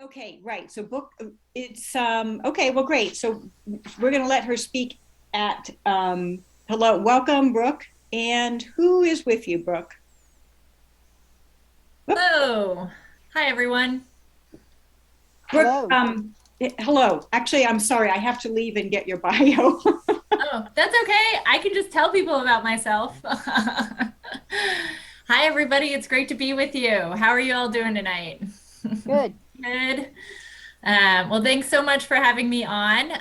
Okay, right. So book it's okay, well great. So we're going to let her speak at hello, welcome Brooke. And who is with you, Brooke? Whoop. Hello. Hi, everyone. Brooke, Hello. hello. Actually, I'm sorry. I have to leave and get your bio. Oh, that's okay. I can just tell people about myself. Hi, everybody. It's great to be with you. How are you all doing tonight? Good. Good. Well, thanks so much for having me on.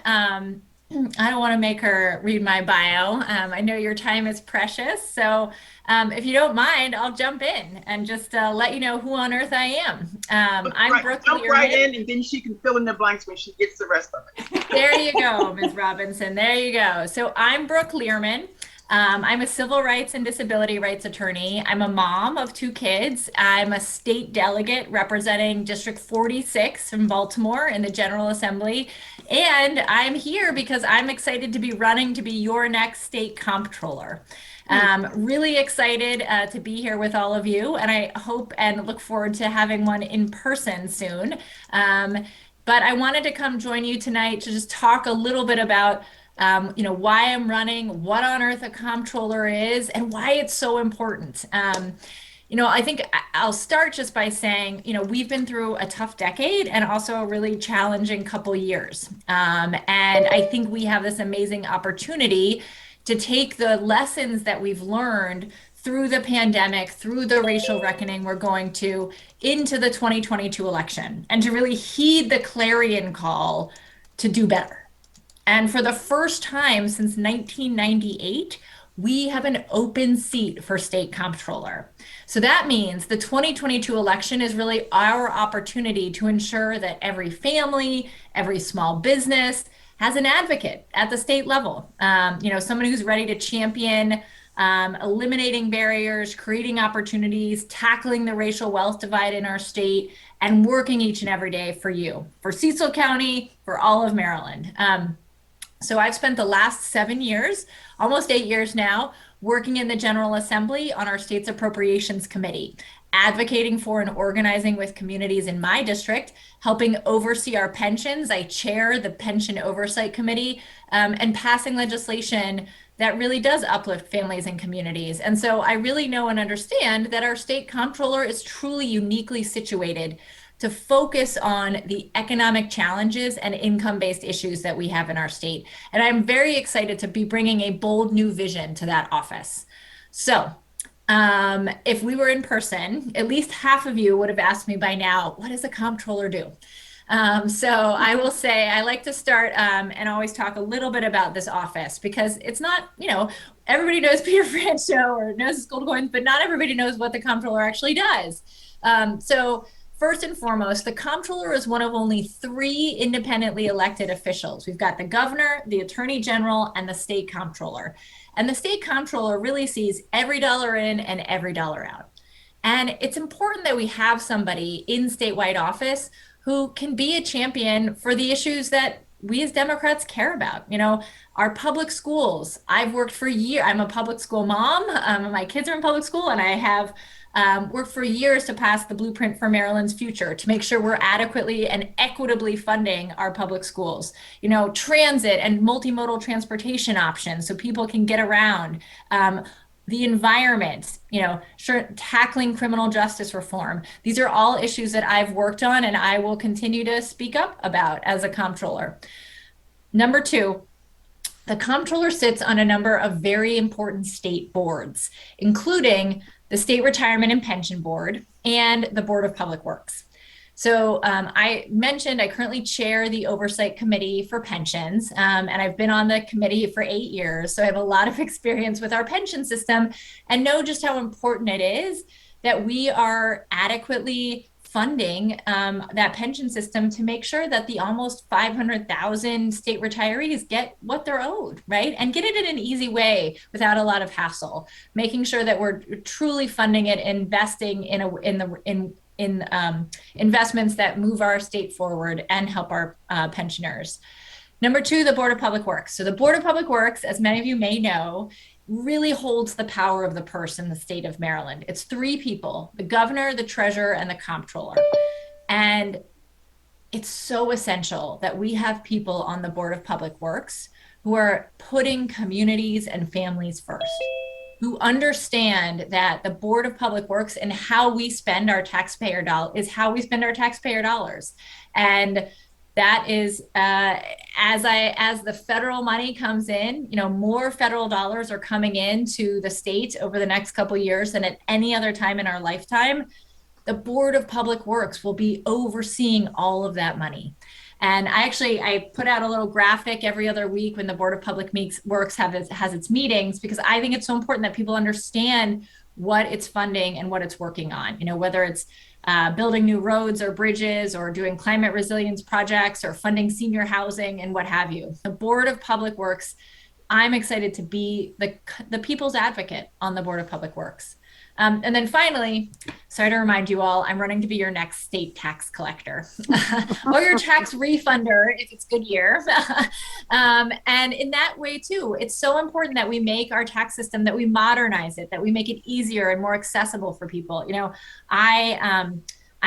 I don't want to make her read my bio. I know your time is precious. So, if you don't mind, I'll jump in and just let you know who on earth I am. I'm Brooke Jump right Lierman. in, and then she can fill in the blanks when she gets the rest of it. There you go, Ms. Robinson. There you go. So I'm Brooke Lierman. I'm a civil rights and disability rights attorney. I'm a mom of two kids. I'm a state delegate representing District 46 in Baltimore in the General Assembly. And I'm here because I'm excited to be running to be your next state comptroller. Really excited to be here with all of you, and I hope and look forward to having one in person soon. Um, but I wanted to come join you tonight to just talk a little bit about, why I'm running, what on earth a comptroller is, and why it's so important. I think I'll start just by saying, we've been through a tough decade and also a really challenging couple years. And I think we have this amazing opportunity to take the lessons that we've learned through the pandemic, through the racial reckoning we're going to into the 2022 election, and to really heed the clarion call to do better. And for the first time since 1998, we have an open seat for state comptroller. So that means the 2022 election is really our opportunity to ensure that every family, every small business has an advocate at the state level. Someone who's ready to champion eliminating barriers, creating opportunities, tackling the racial wealth divide in our state, and working each and every day for you, for Cecil County, for all of Maryland. So I've spent the last 7 years, almost 8 years now, working in the General Assembly on our state's appropriations committee, advocating for and organizing with communities in my district, helping oversee our pensions. I chair the Pension Oversight Committee, and passing legislation that really does uplift families and communities. And so I really know and understand that our state comptroller is truly uniquely situated to focus on the economic challenges and income-based issues that we have in our state. And I'm very excited to be bringing a bold new vision to that office. So, if we were in person, at least half of you would have asked me by now, what does a comptroller do? So I will say I like to start and always talk a little bit about this office because it's not, everybody knows Peter Franchot or knows the school to coins, but not everybody knows what the comptroller actually does. So first and foremost, the comptroller is one of only three independently elected officials. We've got the governor, the attorney general, and the state comptroller. And the state comptroller really sees every dollar in and every dollar out. And it's important that we have somebody in statewide office who can be a champion for the issues that we as Democrats care about. Our public schools. I've worked for years. I'm a public school mom. My kids are in public school, and I have worked for years to pass the blueprint for Maryland's future to make sure we're adequately and equitably funding our public schools. Transit and multimodal transportation options so people can get around. The environment, sure, tackling criminal justice reform. These are all issues that I've worked on and I will continue to speak up about as a comptroller. Number two, the comptroller sits on a number of very important state boards, including the State Retirement and Pension Board and the Board of Public Works. So I mentioned I currently chair the Oversight Committee for Pensions, and I've been on the committee for 8 years. So I have a lot of experience with our pension system and know just how important it is that we are adequately funding that pension system to make sure that the almost 500,000 state retirees get what they're owed, right? And get it in an easy way without a lot of hassle, making sure that we're truly funding it, investing in investments that move our state forward and help our pensioners. Number two, the Board of Public Works. So the Board of Public Works, as many of you may know, really holds the power of the purse in the state of Maryland. It's three people: the governor, the treasurer, and the comptroller. And it's so essential that we have people on the Board of Public Works who are putting communities and families first, who understand that the Board of Public Works and how we spend our taxpayer dollars is how we spend our taxpayer dollars. And that is as the federal money comes in, more federal dollars are coming in to the state over the next couple of years than at any other time in our lifetime. The Board of Public Works will be overseeing all of that money. And I put out a little graphic every other week when the Board of Public Works has its meetings, because I think it's so important that people understand what it's funding and what it's working on, whether it's building new roads or bridges or doing climate resilience projects or funding senior housing and what have you. The Board of Public Works, I'm excited to be the people's advocate on the Board of Public Works. And then finally, sorry to remind you all, I'm running to be your next state tax collector or your tax refunder if it's good year. And in that way too, it's so important that we make our tax system, that we modernize it, that we make it easier and more accessible for people.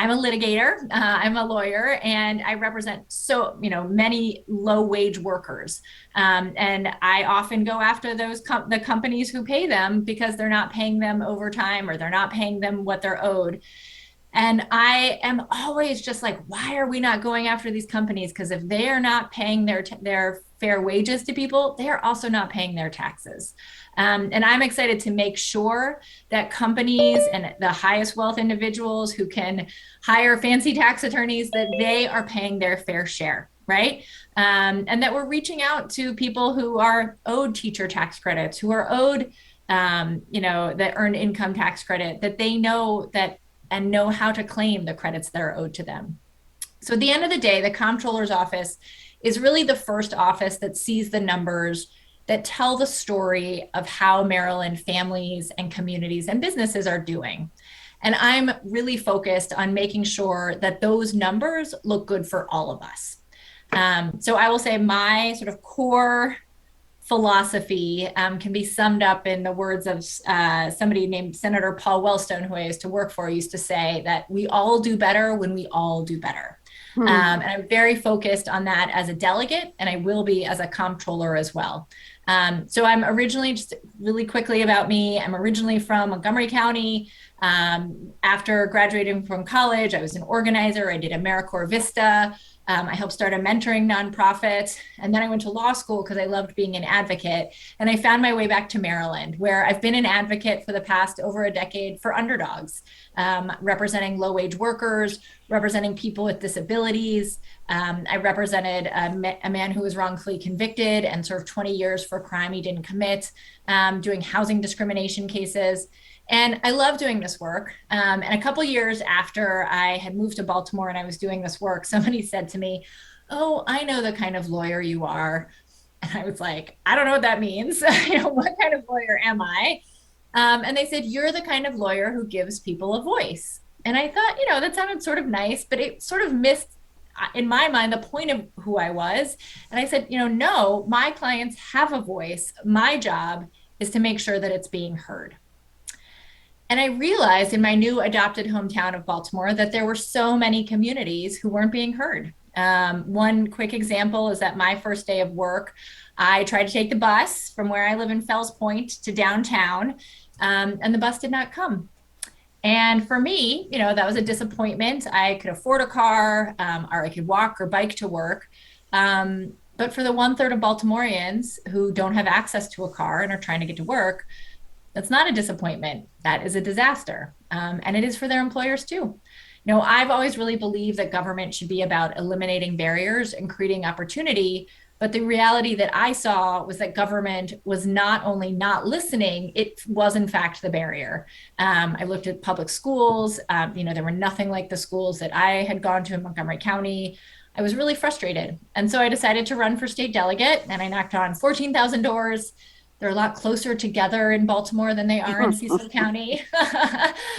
I'm a litigator, I'm a lawyer, and I represent many low wage workers. And I often go after the companies who pay them because they're not paying them overtime or they're not paying them what they're owed. And I am always just like, why are we not going after these companies? Because if they are not paying their fair wages to people, they are also not paying their taxes. And I'm excited to make sure that companies and the highest wealth individuals who can hire fancy tax attorneys, that they are paying their fair share, right? And that we're reaching out to people who are owed teacher tax credits, who are owed, the earned income tax credit, that they know that and know how to claim the credits that are owed to them. So at the end of the day, the Comptroller's office is really the first office that sees the numbers, that tell the story of how Maryland families and communities and businesses are doing. And I'm really focused on making sure that those numbers look good for all of us. So I will say my sort of core philosophy can be summed up in the words of somebody named Senator Paul Wellstone, who I used to work for, used to say that we all do better when we all do better. And I'm very focused on that as a delegate, and I will be as a comptroller as well. So I'm originally, just really quickly about me, I'm originally from Montgomery County. After graduating from college, I was an organizer. I did AmeriCorps Vista. I helped start a mentoring nonprofit. And then I went to law school because I loved being an advocate. And I found my way back to Maryland, where I've been an advocate for the past over a decade for underdogs, representing low-wage workers, representing people with disabilities. I represented a man who was wrongfully convicted and served 20 years for a crime he didn't commit, doing housing discrimination cases. And I love doing this work. And a couple years after I had moved to Baltimore and I was doing this work, somebody said to me, "Oh, I know the kind of lawyer you are." And I was like, I don't know what that means. What kind of lawyer am I? And they said, "You're the kind of lawyer who gives people a voice." And I thought, that sounded sort of nice, but it sort of missed, in my mind, the point of who I was. And I said, no, my clients have a voice. My job is to make sure that it's being heard. And I realized in my new adopted hometown of Baltimore that there were so many communities who weren't being heard. One quick example is that my first day of work, I tried to take the bus from where I live in Fells Point to downtown, and the bus did not come. And for me, that was a disappointment. I could afford a car, or I could walk or bike to work. But for the 1/3 of Baltimoreans who don't have access to a car and are trying to get to work, that's not a disappointment. That is a disaster. And it is for their employers too. I've always really believed that government should be about eliminating barriers and creating opportunity. But the reality that I saw was that government was not only not listening, it was in fact the barrier. I looked at public schools. There were nothing like the schools that I had gone to in Montgomery County. I was really frustrated. And so I decided to run for state delegate, and I knocked on 14,000 doors. They're a lot closer together in Baltimore than they are in Cecil County.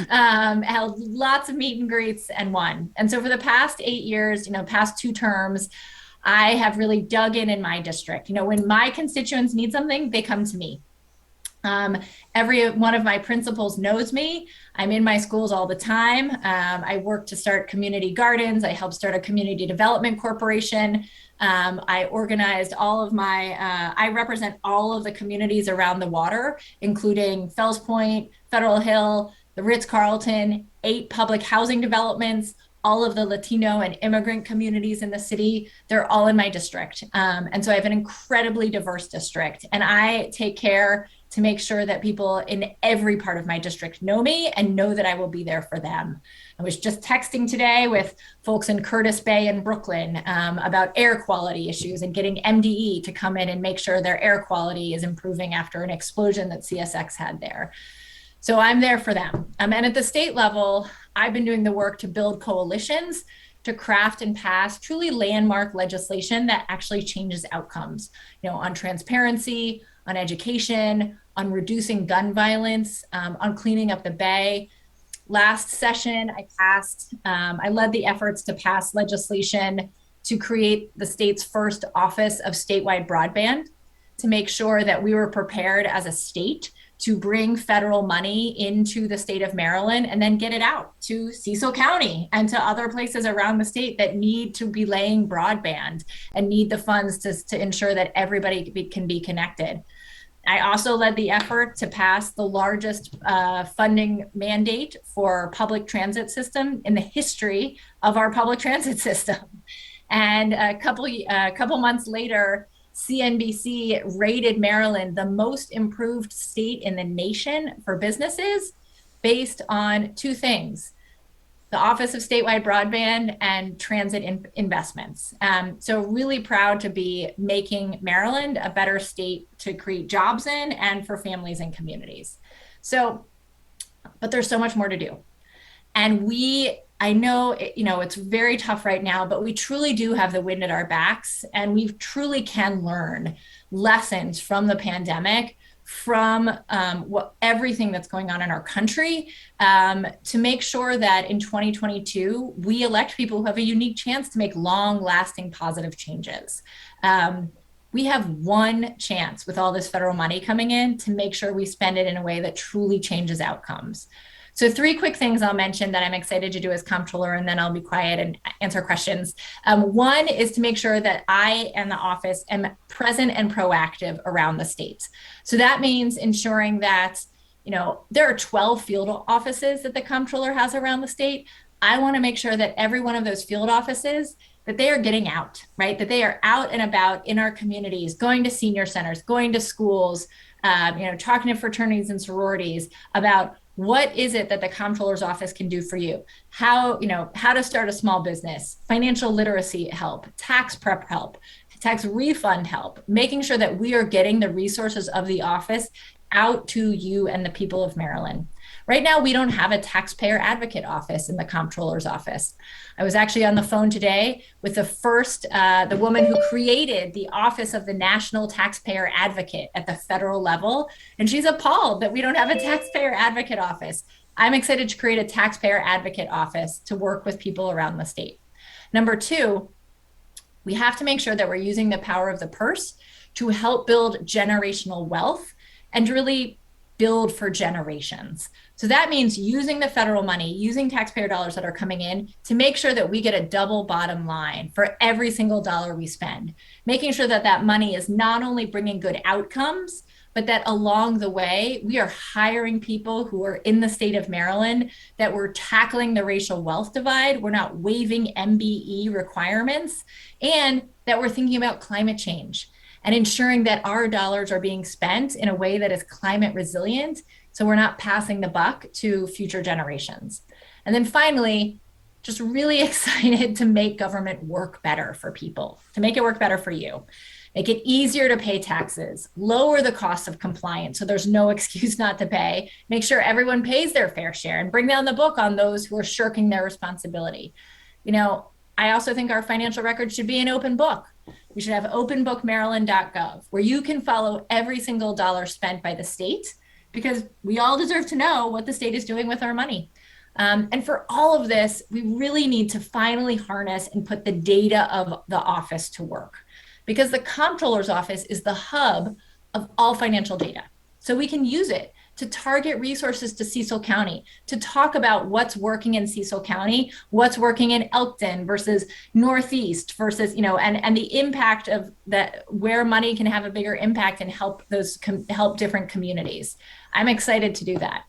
Held lots of meet and greets and won. And so for the past 8 years, past 2 terms, I have really dug in my district. When my constituents need something, they come to me. Every one of my principals knows me. I'm in my schools all the time. I work to start community gardens. I helped start a community development corporation. I organized all of I represent all of the communities around the water, including Fells Point, Federal Hill, the Ritz-Carlton, 8 public housing developments, all of the Latino and immigrant communities in the city. They're all in my district. And so I have an incredibly diverse district, and I take care to make sure that people in every part of my district know me and know that I will be there for them. I was just texting today with folks in Curtis Bay and Brooklyn about air quality issues and getting MDE to come in and make sure their air quality is improving after an explosion that CSX had there. So I'm there for them. And at the state level, I've been doing the work to build coalitions to craft and pass truly landmark legislation that actually changes outcomes, on transparency, on education, on reducing gun violence, on cleaning up the Bay. Last session, I led the efforts to pass legislation to create the state's first office of statewide broadband, to make sure that we were prepared as a state to bring federal money into the state of Maryland and then get it out to Cecil County and to other places around the state that need to be laying broadband and need the funds to ensure that everybody can be connected. I also led the effort to pass the largest funding mandate for public transit system in the history of our public transit system. And a couple months later, CNBC rated Maryland the most improved state in the nation for businesses based on 2 things: the Office of Statewide Broadband and transit investments. So really proud to be making Maryland a better state to create jobs in and for families and communities. But there's so much more to do. And I know, it's very tough right now, but we truly do have the wind at our backs, and we truly can learn lessons from the pandemic, from everything that's going on in our country, to make sure that in 2022, we elect people who have a unique chance to make long-lasting positive changes. We have one chance with all this federal money coming in to make sure we spend it in a way that truly changes outcomes. So 3 quick things I'll mention that I'm excited to do as Comptroller, and then I'll be quiet and answer questions. One is to make sure that I and the office am present and proactive around the state. So that means ensuring that, there are 12 field offices that the Comptroller has around the state. I want to make sure that every one of those field offices, that they are getting out, right? That they are out and about in our communities, going to senior centers, going to schools, talking to fraternities and sororities about what is it that the Comptroller's office can do for you? How to start a small business, financial literacy help, tax prep help, tax refund help, making sure that we are getting the resources of the office out to you and the people of Maryland. Right now, we don't have a taxpayer advocate office in the Comptroller's office. I was actually on the phone today with the woman who created the Office of the National Taxpayer Advocate at the federal level, and she's appalled that we don't have a taxpayer advocate office. I'm excited to create a taxpayer advocate office to work with people around the state. Number 2, we have to make sure that we're using the power of the purse to help build generational wealth and to really build for generations. So that means using the federal money, using taxpayer dollars that are coming in to make sure that we get a double bottom line for every single dollar we spend, making sure that that money is not only bringing good outcomes, but that along the way, we are hiring people who are in the state of Maryland, that we're tackling the racial wealth divide, we're not waiving MBE requirements, and that we're thinking about climate change and ensuring that our dollars are being spent in a way that is climate resilient, so we're not passing the buck to future generations. And then finally, just really excited to make government work better for people, to make it work better for you. Make it easier to pay taxes, lower the cost of compliance so there's no excuse not to pay, make sure everyone pays their fair share, and bring down the book on those who are shirking their responsibility. I also think our financial records should be an open book. We should have openbookmaryland.gov, where you can follow every single dollar spent by the state, because we all deserve to know what the state is doing with our money. And for all of this, we really need to finally harness and put the data of the office to work, because the Comptroller's office is the hub of all financial data. so we can use it to target resources to Cecil County, to talk about what's working in Cecil County, what's working in Elkton versus Northeast versus, and the impact of that, where money can have a bigger impact and help help different communities. I'm excited to do that.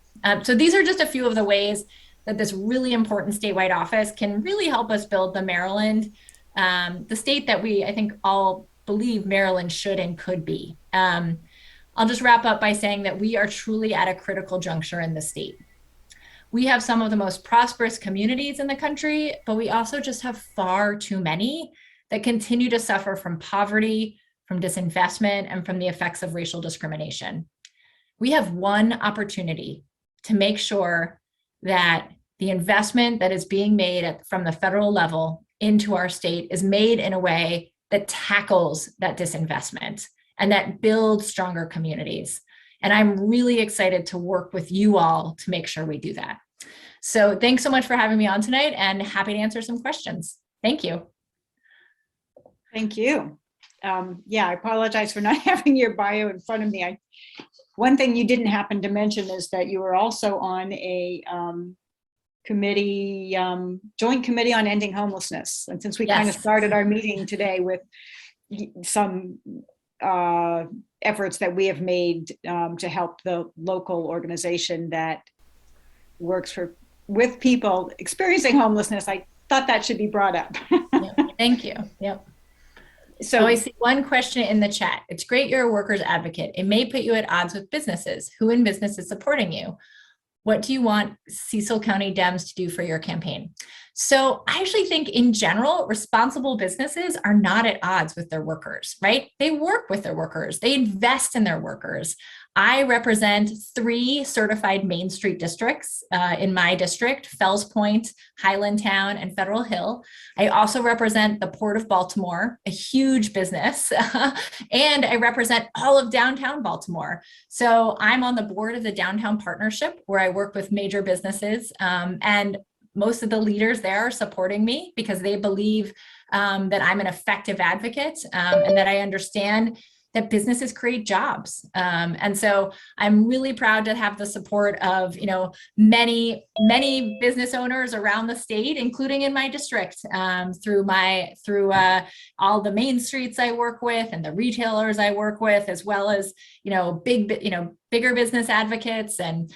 So these are just a few of the ways that this really important statewide office can really help us build the Maryland, the state that I think all believe Maryland should and could be. I'll just wrap up by saying that we are truly at a critical juncture in the state. We have some of the most prosperous communities in the country, but we also just have far too many that continue to suffer from poverty, from disinvestment, and from the effects of racial discrimination. We have one opportunity to make sure that the investment that is being made from the federal level into our state is made in a way that tackles that disinvestment and that builds stronger communities. And I'm really excited to work with you all to make sure we do that. So thanks so much for having me on tonight, and happy to answer some questions. Thank you. Thank you. Yeah, I apologize for not having your bio in front of me. One thing you didn't happen to mention is that you were also on a committee, joint committee on ending homelessness. And since we kind of started our meeting today with some efforts that we have made to help the local organization that works with people experiencing homelessness, I thought that should be brought up. Thank you. Yep. So I see one question in the chat. It's great you're a workers advocate. It may put you at odds with businesses. Who in business is supporting you? What do you want Cecil County Dems to do for your campaign? So I actually think in general, responsible businesses are not at odds with their workers, right? They work with their workers. They invest in their workers. I represent 3 certified Main Street districts in my district: Fells Point, Highlandtown, and Federal Hill. I also represent the Port of Baltimore, a huge business, and I represent all of downtown Baltimore. So I'm on the board of the Downtown Partnership, where I work with major businesses, and most of the leaders there are supporting me because they believe that I'm an effective advocate, and that I understand that businesses create jobs. And so I'm really proud to have the support of, many business owners around the state, including in my district, through all the main streets I work with and the retailers I work with, as well as, bigger business advocates and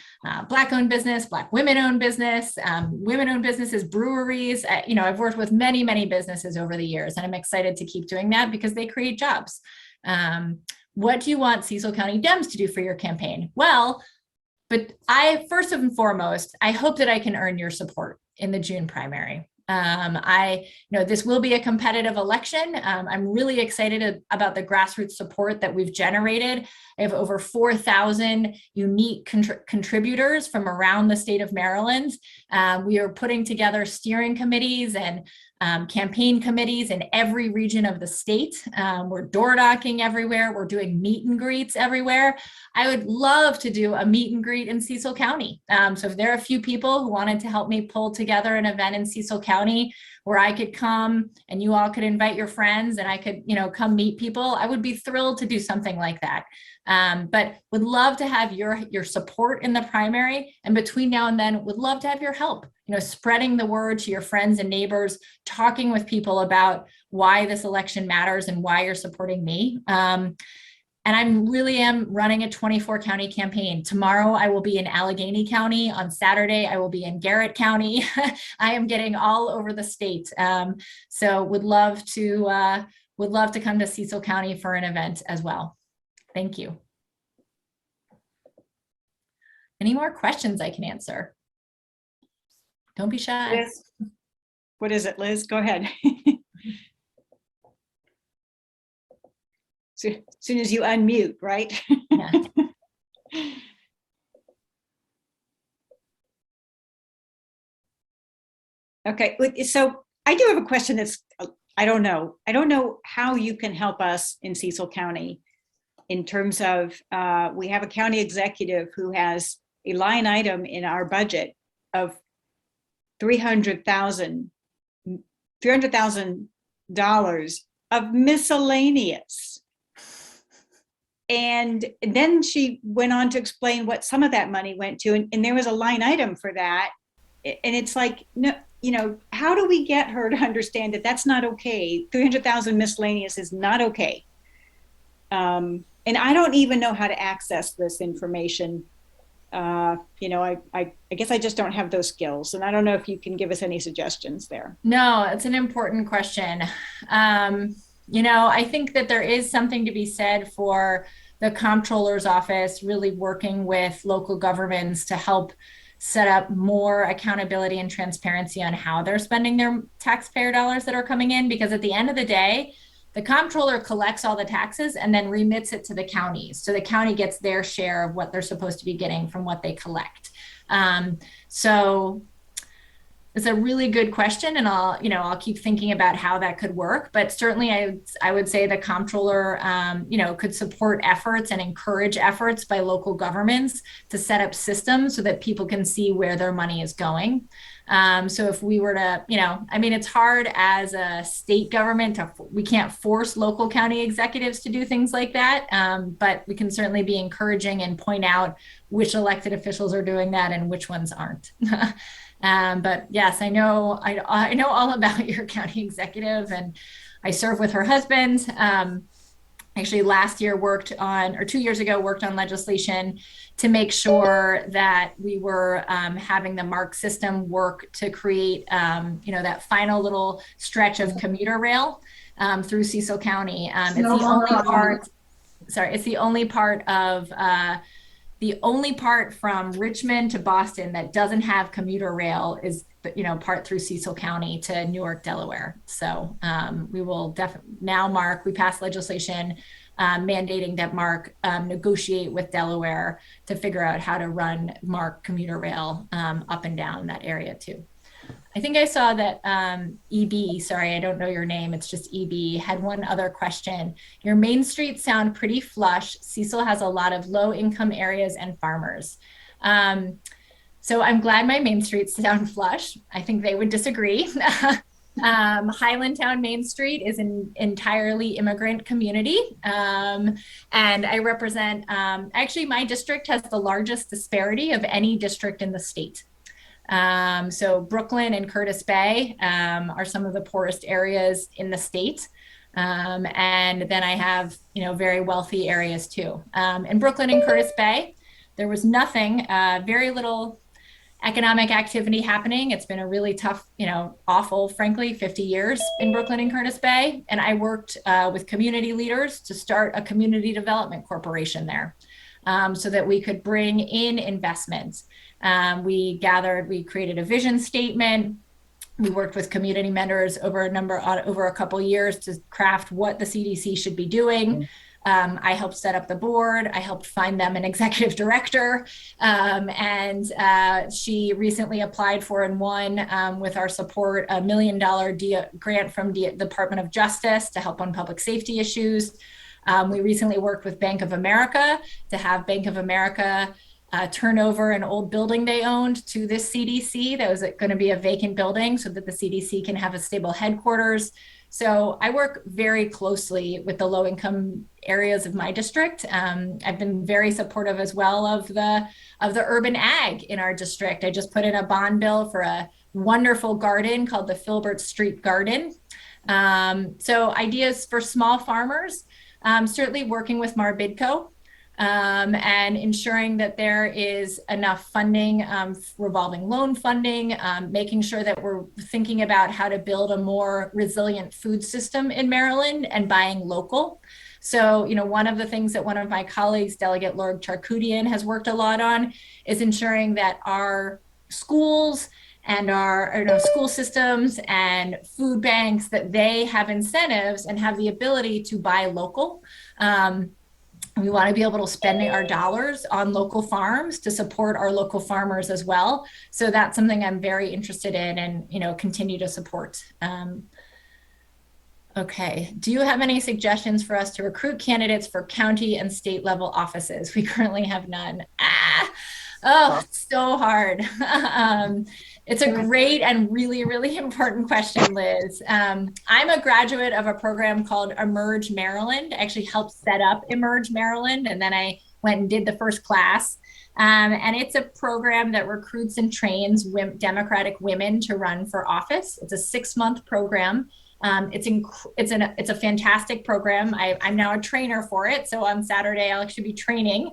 Black-owned business, Black women-owned business, women-owned businesses, breweries. I've worked with many businesses over the years, and I'm excited to keep doing that because they create jobs. What do you want Cecil County Dems to do for your campaign? Well, but first and foremost, I hope that I can earn your support in the June primary. This will be a competitive election. I'm really excited about the grassroots support that we've generated. I have over 4,000 unique contributors from around the state of Maryland. We are putting together steering committees and campaign committees in every region of the state. We're door knocking everywhere. We're doing meet and greets everywhere. I would love to do a meet and greet in Cecil County. So if there are a few people who wanted to help me pull together an event in Cecil County where I could come and you all could invite your friends and I could, come meet people, I would be thrilled to do something like that. But would love to have your support in the primary, and between now and then would love to have your help, spreading the word to your friends and neighbors, talking with people about why this election matters and why you're supporting me. And I really am running a 24 county campaign. Tomorrow I will be in Allegheny County. On Saturday I will be in Garrett County. I am getting all over the state. So would love to come to Cecil County for an event as well. Thank you. Any more questions I can answer? Don't be shy. Liz, what is it, Liz? Go ahead. So, as soon as you unmute, right? Yeah. Okay, so I do have a question that's, I don't know how you can help us in Cecil County in terms of, we have a county executive who has a line item in our budget of $300,000 of miscellaneous. And then she went on to explain what some of that money went to, and there was a line item for that. And it's like, no, how do we get her to understand that that's not okay? 300,000 miscellaneous is not okay. And I don't even know how to access this information. I guess I just don't have those skills, and I don't know if you can give us any suggestions there. No, it's an important question. I think that there is something to be said for the Comptroller's office really working with local governments to help set up more accountability and transparency on how they're spending their taxpayer dollars that are coming in. Because at the end of the day, the Comptroller collects all the taxes and then remits it to the counties. So the county gets their share of what they're supposed to be getting from what they collect. So it's a really good question, and I'll keep thinking about how that could work. But certainly, I would say the Comptroller, could support efforts and encourage efforts by local governments to set up systems so that people can see where their money is going. So if we were to, it's hard as a state government we can't force local county executives to do things like that. But we can certainly be encouraging and point out which elected officials are doing that and which ones aren't. But yes, I know all about your county executive, and I serve with her husband. Actually last year 2 years ago, worked on legislation to make sure that we were having the MARC system work to create, that final little stretch of commuter rail through Cecil County. It's the only part from Richmond to Boston that doesn't have commuter rail is, part through Cecil County to Newark, Delaware. So we will definitely now we passed legislation mandating that MARC negotiate with Delaware to figure out how to run MARC commuter rail up and down that area too. I think I saw that EB, sorry, I don't know your name, it's just EB, had one other question. Your main streets sound pretty flush. Cecil has a lot of low income areas and farmers. So I'm glad my main streets sound flush. I think they would disagree. Highlandtown Main Street is an entirely immigrant community. And I represent, actually my district has the largest disparity of any district in the state. So Brooklyn and Curtis Bay are some of the poorest areas in the state. And then I have, very wealthy areas too. In Brooklyn and Curtis Bay, there was nothing, very little economic activity happening. It's been a really tough, awful, frankly, 50 years in Brooklyn and Curtis Bay. And I worked with community leaders to start a community development corporation there so that we could bring in investments. We created a vision statement. We worked with community mentors over a couple of years to craft what the CDC should be doing. I helped set up the board. I helped find them an executive director. And she recently applied for and won, with our support, $1 million grant from the Department of Justice to help on public safety issues. We recently worked with Bank of America to have Bank of America turn over an old building they owned to this CDC. That was going to be a vacant building so that the CDC can have a stable headquarters. So I work very closely with the low-income areas of my district. I've been very supportive as well of the urban ag in our district. I just put in a bond bill for a wonderful garden called the Filbert Street Garden. So ideas for small farmers, certainly working with Marbidco. And ensuring that there is enough funding, revolving loan funding, making sure that we're thinking about how to build a more resilient food system in Maryland and buying local. So, one of the things that one of my colleagues, Delegate Lord Charkoudian, has worked a lot on is ensuring that our schools and our school systems and food banks, that they have incentives and have the ability to buy local. We want to be able to spend our dollars on local farms to support our local farmers as well. So that's something I'm very interested in and, continue to support. Okay. Do you have any suggestions for us to recruit candidates for county and state level offices? We currently have none. Oh, it's so hard. It's a great and really, really important question, Liz. I'm a graduate of a program called Emerge Maryland. I actually helped set up Emerge Maryland, and then I went and did the first class. And it's a program that recruits and trains Democratic women to run for office. It's a 6-month program. It's a fantastic program. I'm now a trainer for it. So on Saturday, I'll actually be training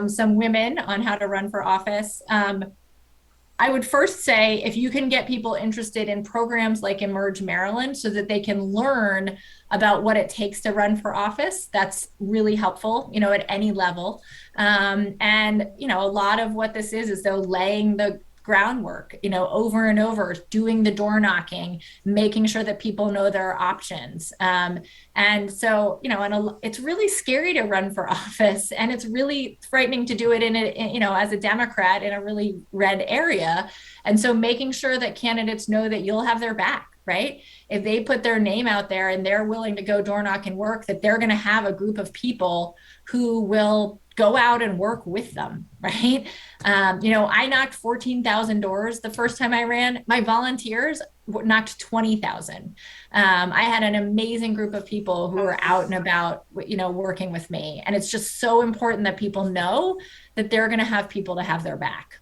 some women on how to run for office. I would first say if you can get people interested in programs like Emerge Maryland so that they can learn about what it takes to run for office, that's really helpful, at any level. And, a lot of what this is though laying the groundwork, over and over, doing the door knocking, making sure that people know there are options. And so, it's really scary to run for office, and it's really frightening to do it as a Democrat in a really red area. And so making sure that candidates know that you'll have their back, right? If they put their name out there and they're willing to go door knock and work, that they're going to have a group of people who will go out and work with them, right? I knocked 14,000 doors the first time I ran. My volunteers knocked 20,000. I had an amazing group of people who were out and about, working with me. And it's just so important that people know that they're going to have people to have their back.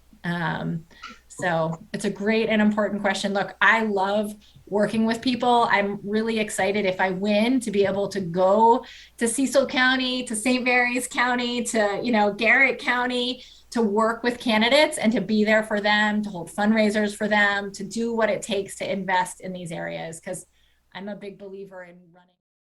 So it's a great and important question. Look, I love working with people. I'm really excited if I win to be able to go to Cecil County, to St. Mary's County, to, Garrett County, to work with candidates and to be there for them, to hold fundraisers for them, to do what it takes to invest in these areas. Because I'm a big believer in running.